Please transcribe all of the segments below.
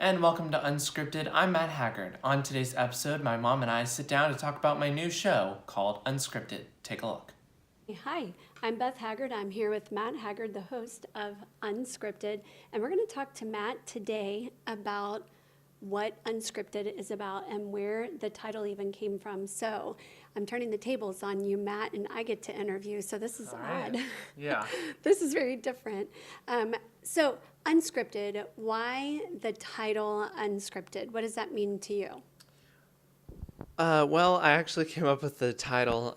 And welcome to Unscripted. I'm Matt Haggard. On today's episode, my mom and I sit down to talk about my new show called UnScripted. Take a look. Hi, I'm Beth Haggard. I'm here with Matt Haggard, the host of Unscripted, and we're going to talk to Matt today about what Unscripted is about and where the title even came from. So I'm turning the tables on you, Matt, and I get to interview, so this is odd. Yeah. This is very different. So Unscripted, why the title Unscripted? What does that mean to you? Well, I actually came up with the title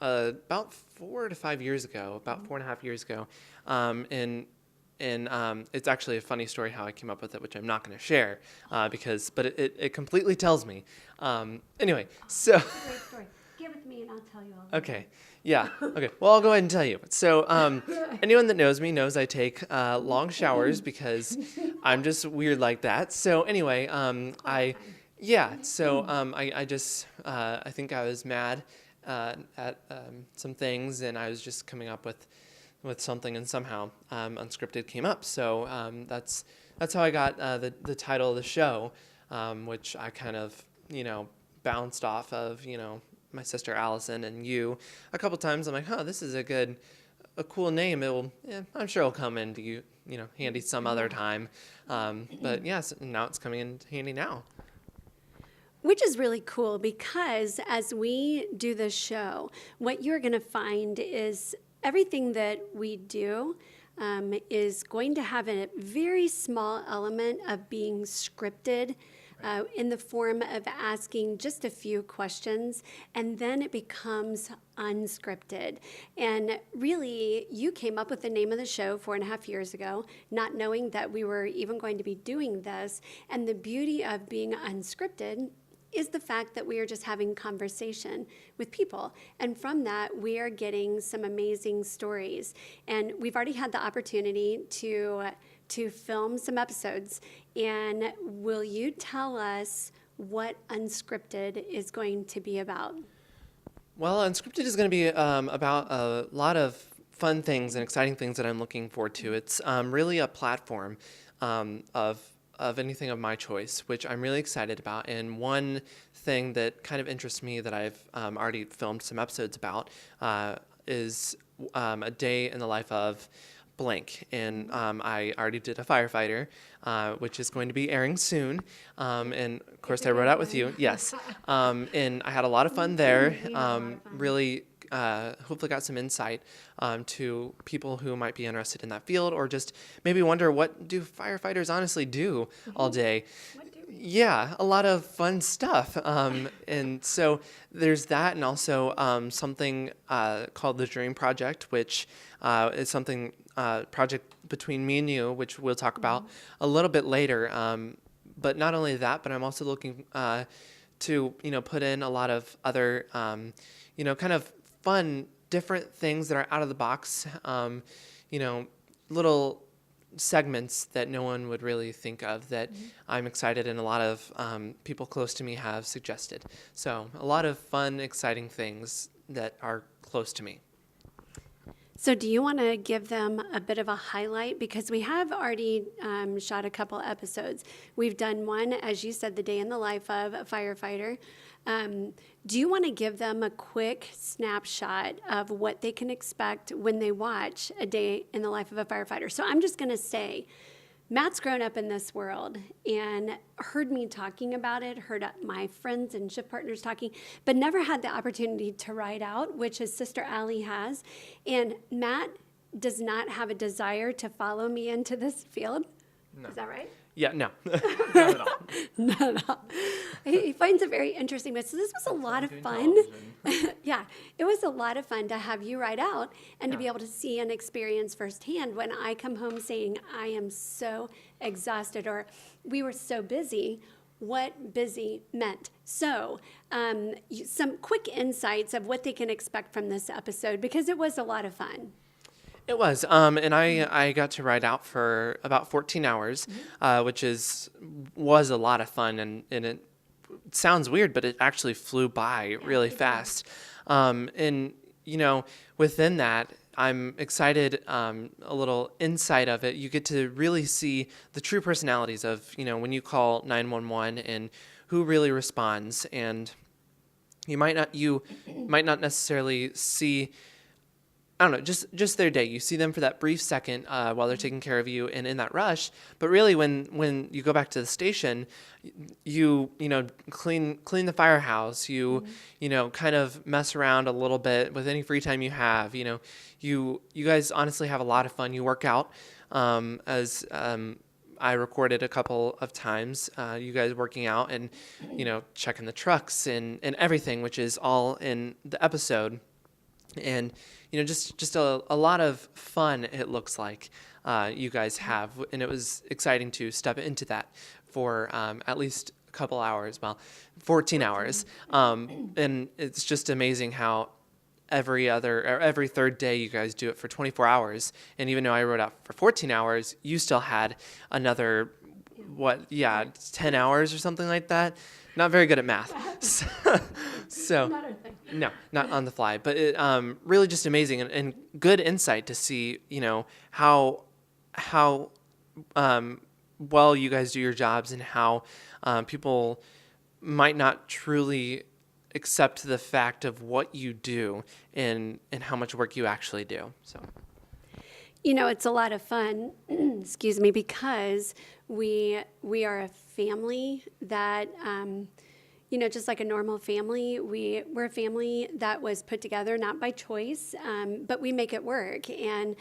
about 4 to 5 years ago, about 4.5 years ago, and it's actually a funny story how I came up with it, which I'm not going to share but it completely tells me. Anyway, so. Great story. Get with me and I'll tell you all. Okay. Yeah. Okay. Well, I'll go ahead and tell you. So, anyone that knows me knows I take long showers because I'm just weird like that. So anyway, I think I was mad at some things, and I was just coming up with something, and somehow Unscripted came up. So that's how I got the title of the show, which I kind of bounced off of my sister Allison and you a couple times. I'm like, this is a cool name. I'm sure it'll come into handy some other time. But yes, now it's coming in handy now. Which is really cool because as we do this show, what you're going to find is everything that we do is going to have a very small element of being scripted in the form of asking just a few questions, and then it becomes unscripted. And really, you came up with the name of the show 4.5 years ago, not knowing that we were even going to be doing this. And the beauty of being unscripted is the fact that we are just having conversation with people. And from that, we are getting some amazing stories. And we've already had the opportunity to film some episodes. And will you tell us what Unscripted is going to be about? Well, Unscripted is going to be about a lot of fun things and exciting things that I'm looking forward to. It's really a platform of anything of my choice, which I'm really excited about. And one thing that kind of interests me that I've already filmed some episodes about is a day in the life of blank. And I already did a firefighter, which is going to be airing soon. And of course, I wrote out with you. Yes. And I had a lot of fun there. Really hopefully got some insight to people who might be interested in that field, or just maybe wonder, what do firefighters honestly do all day? Yeah, a lot of fun stuff. And so there's that, and also something called the Dream Project, which is something project between me and you, which we'll talk about a little bit later. But not only that, but I'm also looking to put in a lot of other kind of fun, different things that are out of the box, little segments that no one would really think of that I'm excited, and a lot of people close to me have suggested. So a lot of fun, exciting things that are close to me. So do you want to give them a bit of a highlight? Because we have already shot a couple episodes. We've done one, as you said, the day in the life of a firefighter. Do you want to give them a quick snapshot of what they can expect when they watch a day in the life of a firefighter? So I'm just going to say, Matt's grown up in this world and heard me talking about it, heard my friends and shift partners talking, but never had the opportunity to write out, which his sister Allie has. And Matt does not have a desire to follow me into this field. No. Is that right? Yeah, no, not at all. Not at all. He finds it very interesting. But so this was a lot of fun. Yeah, it was a lot of fun to have you write out and to be able to see and experience firsthand when I come home saying, I am so exhausted, or we were so busy, what busy meant. So some quick insights of what they can expect from this episode, because it was a lot of fun. It was, and I got to ride out for about 14 hours, which was a lot of fun, and it sounds weird, but it actually flew by really fast. And within that, I'm excited, a little insight of it. You get to really see the true personalities of, when you call 911 and who really responds. And you might not necessarily see, I don't know, just their day. You see them for that brief second while they're taking care of you and in that rush. But really, when you go back to the station, you clean the firehouse. You kind of mess around a little bit with any free time you have. You guys honestly have a lot of fun. You work out, as I recorded a couple of times. You guys working out and checking the trucks and everything, which is all in the episode. And just a lot of fun, it looks like, you guys have, and it was exciting to step into that for at least a couple hours, 14 hours, and it's just amazing how every third day you guys do it for 24 hours, and even though I wrote out for 14 hours, you still had another 10 hours or something like that. Not very good at math. So Not our thing. no, not on the fly, but it, really just amazing and good insight to see, how well you guys do your jobs and how people might not truly accept the fact of what you do and how much work you actually do. So. It's a lot of fun, excuse me, because we are a family that, just like a normal family, we're a family that was put together not by choice, but we make it work. And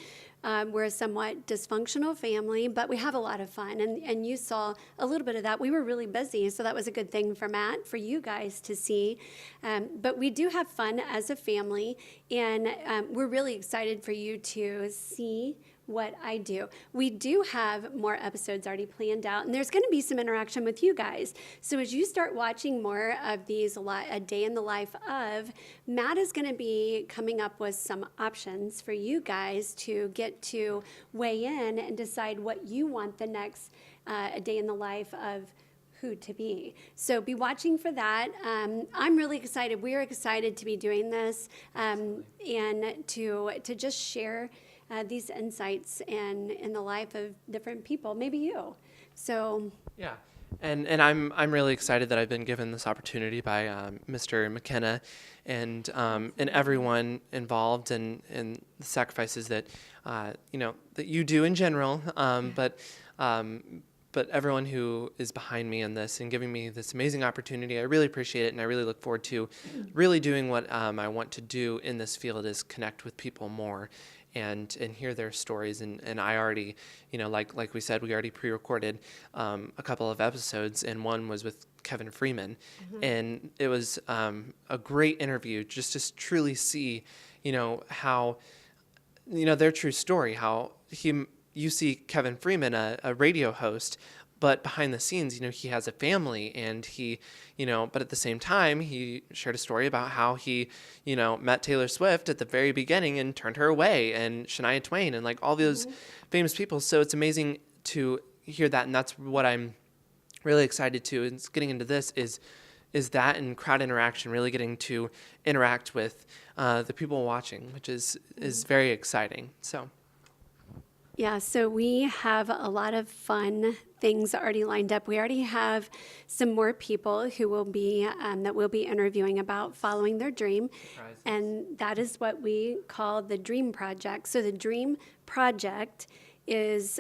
we're a somewhat dysfunctional family, but we have a lot of fun. And you saw a little bit of that. We were really busy, so that was a good thing for Matt, for you guys to see. But we do have fun as a family, and we're really excited for you to see what I do. We do have more episodes already planned out, and there's going to be some interaction with you guys. So as you start watching more of these, a day in the life of, Matt is going to be coming up with some options for you guys to get to weigh in and decide what you want the next a day in the life of who to be. So be watching for that. I'm really excited. We're excited to be doing this, and to just share these insights in the life of different people, maybe you. So Yeah, and I'm really excited that I've been given this opportunity by Mr. McKenna and everyone involved and the sacrifices that that you do in general, but everyone who is behind me in this and giving me this amazing opportunity. I really appreciate it, and I really look forward to really doing what I want to do in this field, is connect with people more and hear their stories. And I already, like we said, we already pre-recorded a couple of episodes, and one was with Kevin Freeman. Mm-hmm. And it was a great interview just to truly see, how, their true story, how you see Kevin Freeman, a radio host, but behind the scenes, he has a family, and he, but at the same time, he shared a story about how he, met Taylor Swift at the very beginning and turned her away, and Shania Twain, and like all those famous people. So it's amazing to hear that, and that's what I'm really excited to. And getting into this is that, and crowd interaction, really getting to interact with the people watching, which is very exciting. So. yeah, so we have a lot of fun things already lined up. We already have some more people who will be that we'll be interviewing about following their dream. Surprise. And that is what we call the Dream Project. So the Dream Project is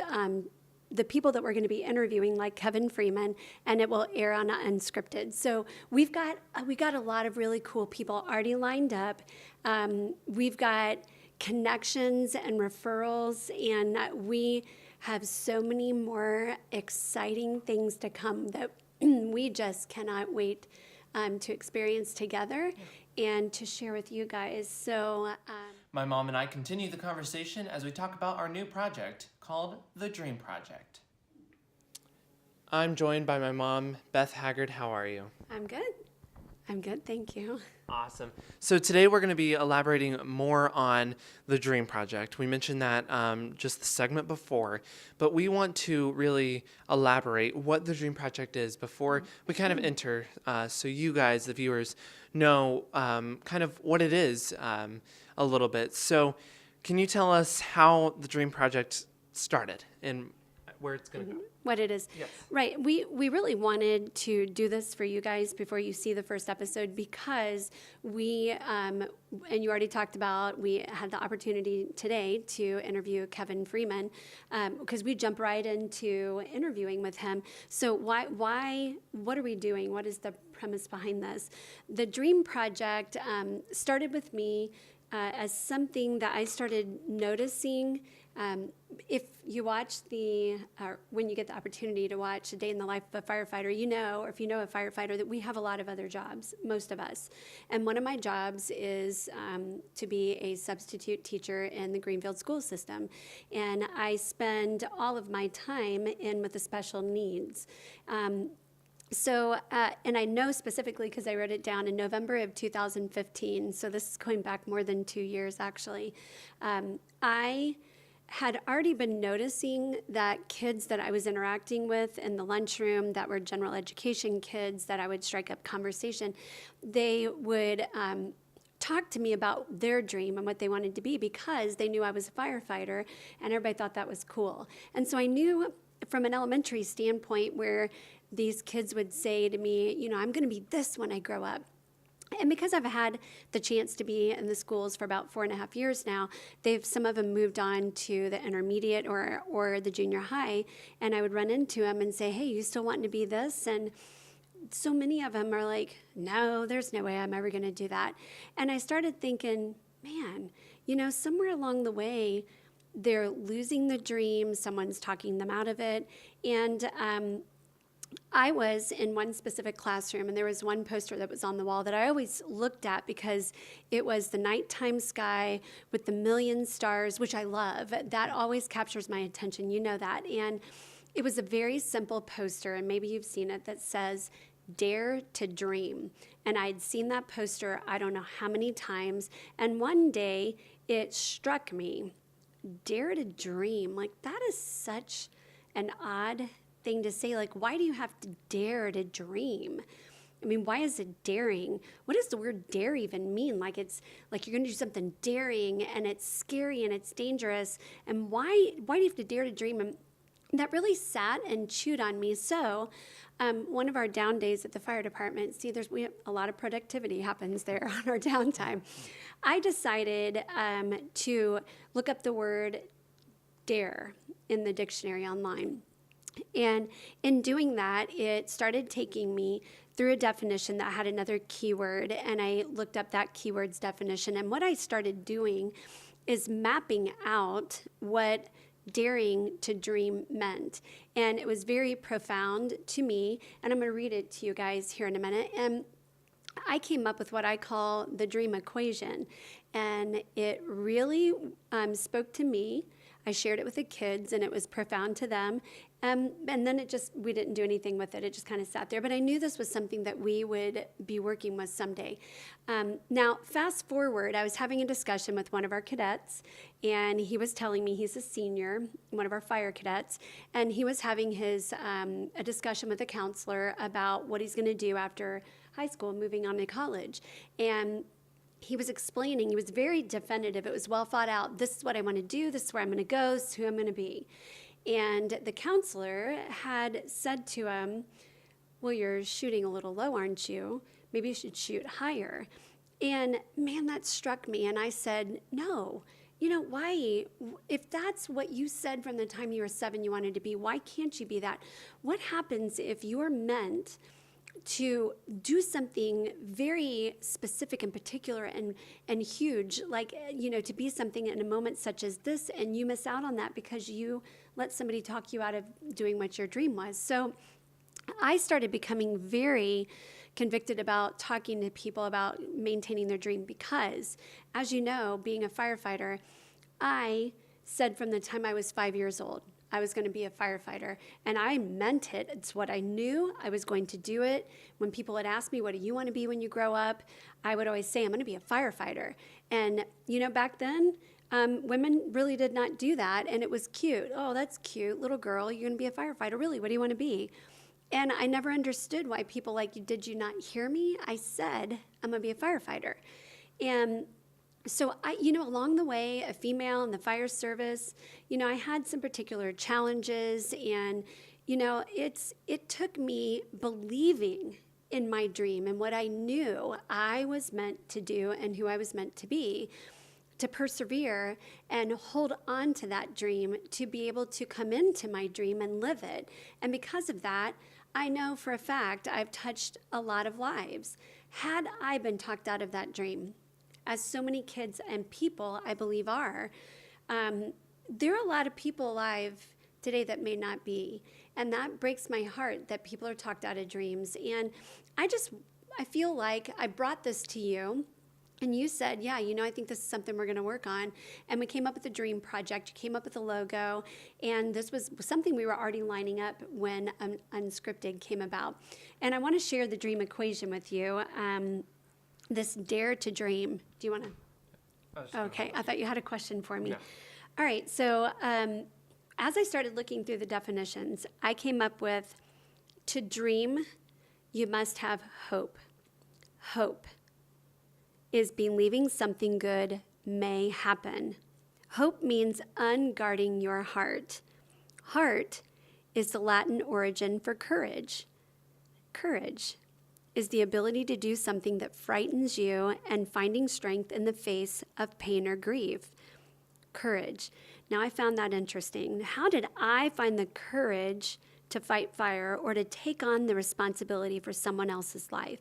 the people that we're going to be interviewing, like Kevin Freeman, and it will air on UnScripted. So we got a lot of really cool people already lined up. We've got connections and referrals, and we have so many more exciting things to come that we just cannot wait to experience together and to share with you guys. So My mom and I continue the conversation as we talk about our new project called The Dream Project. I'm joined by my mom, Beth Haggard. How are you? I'm good, thank you. Awesome. So today we're going to be elaborating more on the Dream Project. We mentioned that just the segment before, but we want to really elaborate what the Dream Project is before we kind of enter, so you guys, the viewers, know kind of what it is a little bit. So Can you tell us how the Dream Project started and where it's going to go? What it is. Yes. Right. We really wanted to do this for you guys before you see the first episode because we, and you already talked about, we had the opportunity today to interview Kevin Freeman because we jump right into interviewing with him. So what are we doing? What is the premise behind this? The Dream Project started with me as something that I started noticing. If you watch when you get the opportunity to watch A Day in the Life of a Firefighter, you know, or if you know a firefighter, that we have a lot of other jobs, most of us. And one of my jobs is to be a substitute teacher in the Greenfield school system. And I spend all of my time in with the special needs. So, and I know specifically because I wrote it down in November of 2015, so this is going back more than 2 years actually. I had already been noticing that kids that I was interacting with in the lunchroom that were general education kids that I would strike up conversation, they would talk to me about their dream and what they wanted to be because they knew I was a firefighter and everybody thought that was cool. And so I knew from an elementary standpoint where these kids would say to me, you know, I'm going to be this when I grow up. And because I've had the chance to be in the schools for about 4.5 years now, some of them moved on to the intermediate or the junior high, and I would run into them and say, hey, you still wanting to be this? And so many of them are like, no, there's no way I'm ever going to do that. And I started thinking, man, you know, somewhere along the way, they're losing the dream, someone's talking them out of it, and I was in one specific classroom, and there was one poster that was on the wall that I always looked at because it was the nighttime sky with the million stars, which I love. That always captures my attention. You know that. And it was a very simple poster, and maybe you've seen it, that says, Dare to Dream. And I'd seen that poster I don't know how many times, and one day it struck me, Dare to Dream. Like, that is such an odd thing to say. Like, why do you have to dare to dream? I mean, why is it daring? What does the word dare even mean? Like, it's like you're going to do something daring and it's scary and it's dangerous. And why do you have to dare to dream? And that really sat and chewed on me. So one of our down days at the fire department, we have a lot of productivity happens there on our downtime. I decided to look up the word dare in the dictionary online. And in doing that, it started taking me through a definition that had another keyword, and I looked up that keyword's definition. And what I started doing is mapping out what daring to dream meant. And it was very profound to me, and I'm going to read it to you guys here in a minute. And I came up with what I call the dream equation, and it really spoke to me. I shared it with the kids, and it was profound to them. And then we didn't do anything with it. It just kind of sat there. But I knew this was something that we would be working with someday. Now, fast forward, I was having a discussion with one of our cadets, and he was telling me, he's a senior, one of our fire cadets, and he was having a discussion with a counselor about what he's going to do after high school, moving on to college. And he was explaining, he was very definitive. It was well thought out. This is what I want to do. This is where I'm going to go. This is who I'm going to be. And the counselor had said to him, well, you're shooting a little low, aren't you? Maybe you should shoot higher. And man, that struck me. And I said, no, you know, why? If that's what you said from the time you were 7 you wanted to be, why can't you be that? What happens if you're meant to do something very specific and particular and huge, like, you know, to be something in a moment such as this, and you miss out on that because you let somebody talk you out of doing what your dream was? So I started becoming very convicted about talking to people about maintaining their dream because, as you know, being a firefighter, I said from the time I was 5 years old, I was going to be a firefighter, and I meant it. It's what I knew. I was going to do it. When people would ask me, what do you want to be when you grow up? I would always say, I'm going to be a firefighter. And, you know, back then, women really did not do that, and it was cute. Oh, that's cute. Little girl, you're going to be a firefighter. Really, what do you want to be? And I never understood why people did you not hear me? I said, I'm going to be a firefighter. And So along the way, a female in the fire service, I had some particular challenges, and it took me believing in my dream and what I knew I was meant to do and who I was meant to be, to persevere and hold on to that dream, to be able to come into my dream and live it. And because of that, I know for a fact I've touched a lot of lives. Had I been talked out of that dream, as so many kids and people, I believe, are, there are a lot of people alive today that may not be. And that breaks my heart that people are talked out of dreams. And I feel like I brought this to you. And you said, yeah, I think this is something we're going to work on. And we came up with the dream project. You came up with a logo. And this was something we were already lining up when UnScripted came about. And I want to share the dream equation with you. This dare to dream. Do you want to? Okay, I thought you had a question for me. No. All right, so as I started looking through the definitions, I came up with, to dream, you must have hope. Hope is believing something good may happen. Hope means unguarding your heart. Heart is the Latin origin for courage. Courage is the ability to do something that frightens you and finding strength in the face of pain or grief. Courage. Now, I found that interesting. How did I find the courage to fight fire or to take on the responsibility for someone else's life?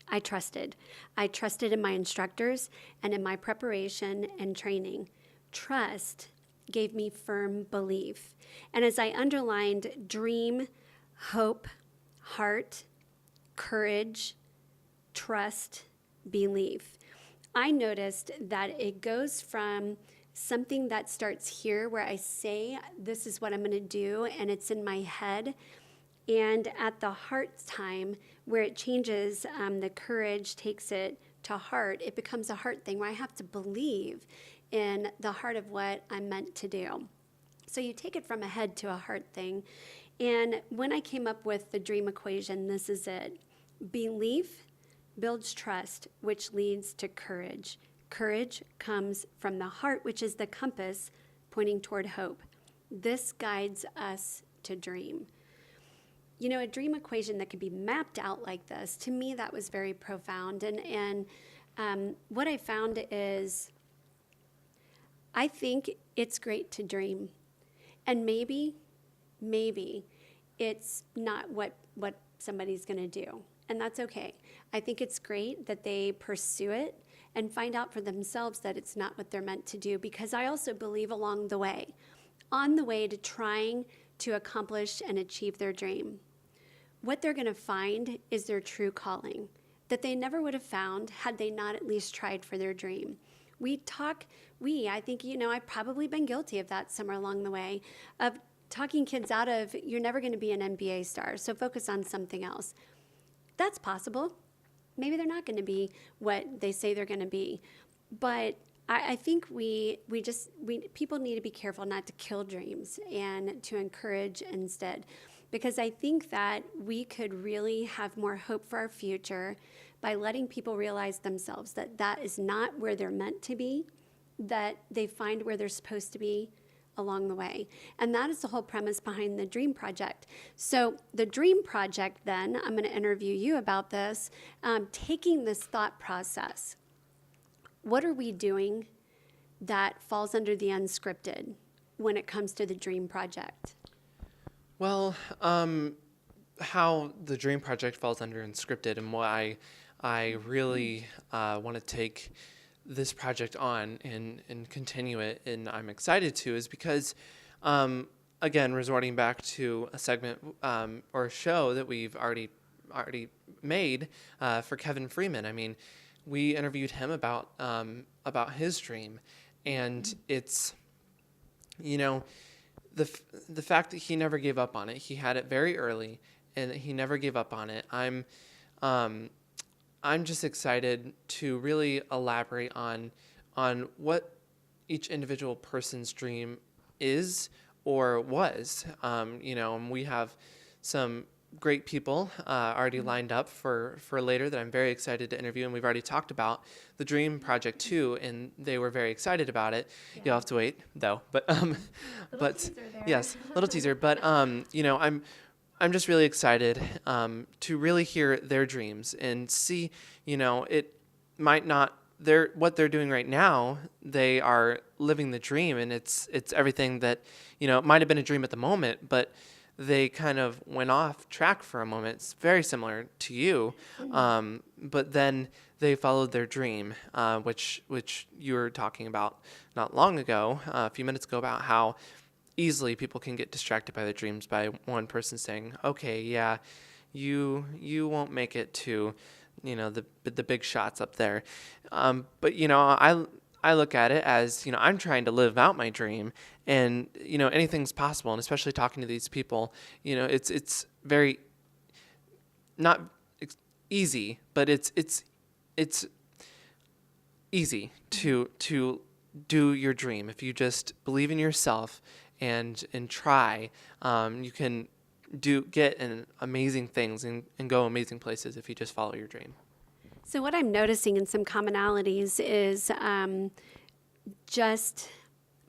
I trusted. I trusted in my instructors and in my preparation and training. Trust gave me firm belief. And as I underlined dream, hope, heart, courage, trust, belief, I noticed that it goes from something that starts here where I say, this is what I'm going to do, and it's in my head, and at the heart time where it changes, the courage takes it to heart. It becomes a heart thing where I have to believe in the heart of what I'm meant to do. So you take it from a head to a heart thing. And when I came up with the dream equation, this is it. Belief builds trust, which leads to courage. Courage comes from the heart, which is the compass pointing toward hope. This guides us to dream. A dream equation that could be mapped out like this, to me, that was very profound. And what I found is I think it's great to dream. And maybe it's not what somebody's going to do. And that's okay. I think it's great that they pursue it and find out for themselves that it's not what they're meant to do, because I also believe along the way, on the way to trying to accomplish and achieve their dream, what they're going to find is their true calling that they never would have found had they not at least tried for their dream. I think, I've probably been guilty of that somewhere along the way, of talking kids out of, you're never going to be an NBA star, so focus on something else. That's possible. Maybe they're not going to be what they say they're going to be. But I think people need to be careful not to kill dreams and to encourage instead. Because I think that we could really have more hope for our future by letting people realize themselves that that is not where they're meant to be, that they find where they're supposed to be along the way. And that is the whole premise behind the Dream Project. So the Dream Project, then, I'm going to interview you about this, taking this thought process. What are we doing that falls under the unscripted when it comes to the Dream Project? Well, how the Dream Project falls under unscripted and why I really want to take this project on and continue it, and I'm excited to, is because, again, resorting back to a segment or a show that we've already made for Kevin Freeman. I mean, we interviewed him about his dream, and it's, the fact that he never gave up on it. He had it very early, and he never gave up on it. I'm just excited to really elaborate on what each individual person's dream is or was. And we have some great people already lined up for later that I'm very excited to interview, and we've already talked about the Dream Project too, and they were very excited about it. Yeah. You'll have to wait though, but Teaser there. yes, little teaser. But I'm just really excited to really hear their dreams and see, it might not what they're doing right now. They are living the dream, and it's everything that, it might have been a dream at the moment, but they kind of went off track for a moment. It's very similar to you, but then they followed their dream, which you were talking about not long ago, a few minutes ago, about how easily people can get distracted by their dreams by one person saying, "Okay, yeah, you won't make it to, the big shots up there," but I look at it as, I'm trying to live out my dream, and, anything's possible. And especially talking to these people, it's very not easy, but it's easy to do your dream. If you just believe in yourself and try, you can get amazing things and go amazing places if you just follow your dream. So what I'm noticing in some commonalities is just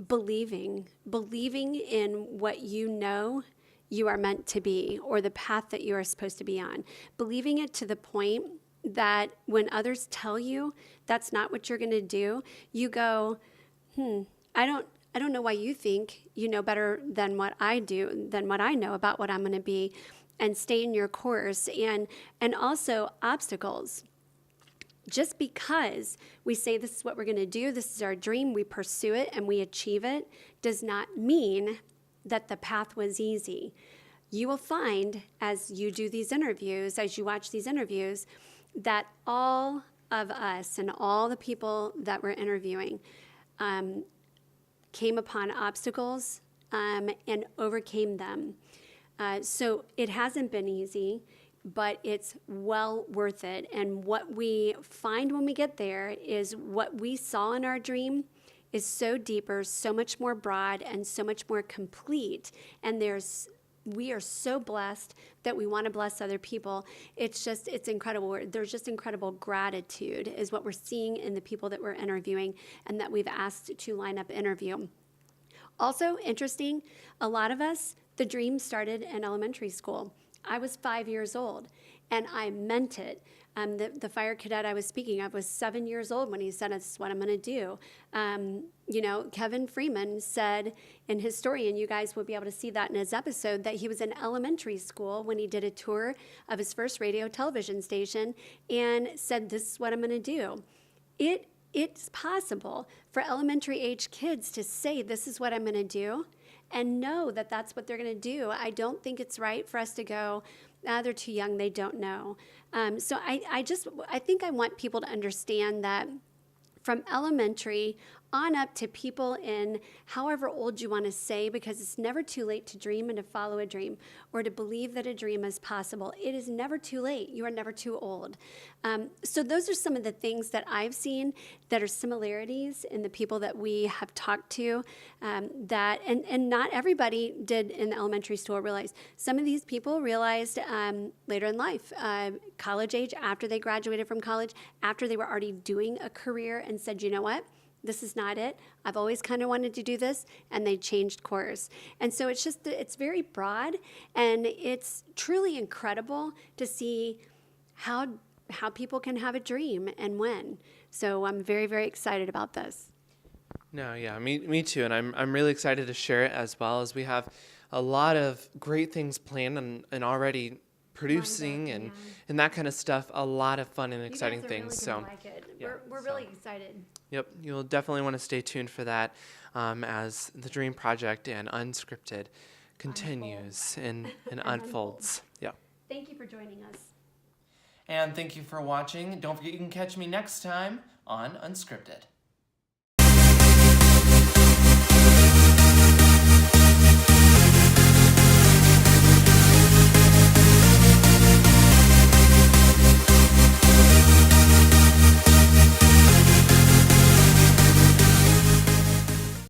believing in what you are meant to be, or the path that you are supposed to be on. Believing it to the point that when others tell you that's not what you're going to do, you go, I don't know why you think you know better than what I do, than what I know about what I'm going to be, and stay in your course. And also obstacles. Just because we say this is what we're going to do, this is our dream, we pursue it and we achieve it, does not mean that the path was easy. You will find as you do these interviews, as you watch these interviews, that all of us and all the people that we're interviewing came upon obstacles and overcame them. So it hasn't been easy, but it's well worth it. And what we find when we get there is what we saw in our dream is so deeper, so much more broad, and so much more complete. And we are so blessed that we want to bless other people. It's incredible. There's just incredible gratitude is what we're seeing in the people that we're interviewing and that we've asked to line up interview. Also interesting, a lot of us, the dream started in elementary school. I was 5 years old, and I meant it. The fire cadet I was speaking of was 7 years old when he said, "This is what I'm going to do." Kevin Freeman said in his story, and you guys will be able to see that in his episode, that he was in elementary school when he did a tour of his first radio television station and said, "This is what I'm going to do." It's possible for elementary age kids to say, "This is what I'm going to do," and know that that's what they're going to do. I don't think it's right for us to go, they're too young, they don't know. So I think I want people to understand that from elementary on up to people in however old you want to say, because it's never too late to dream and to follow a dream or to believe that a dream is possible. It is never too late. You are never too old. So those are some of the things that I've seen that are similarities in the people that we have talked to, and not everybody did in elementary school realize. Some of these people realized later in life, college age, after they graduated from college, after they were already doing a career, and said, "You know what? This is not it. I've always kind of wanted to do this," and they changed course. And so it's very broad, and it's truly incredible to see how people can have a dream and when. So I'm very, very excited about this. No, yeah, me too, and I'm really excited to share it as well, as we have a lot of great things planned and already producing and that kind of stuff. A lot of fun and exciting things. Really like it. Yeah, We're really excited. Yep, you'll definitely want to stay tuned for that as the Dream Project and Unscripted continues and unfolds. Yeah. Thank you for joining us. And thank you for watching. Don't forget you can catch me next time on Unscripted.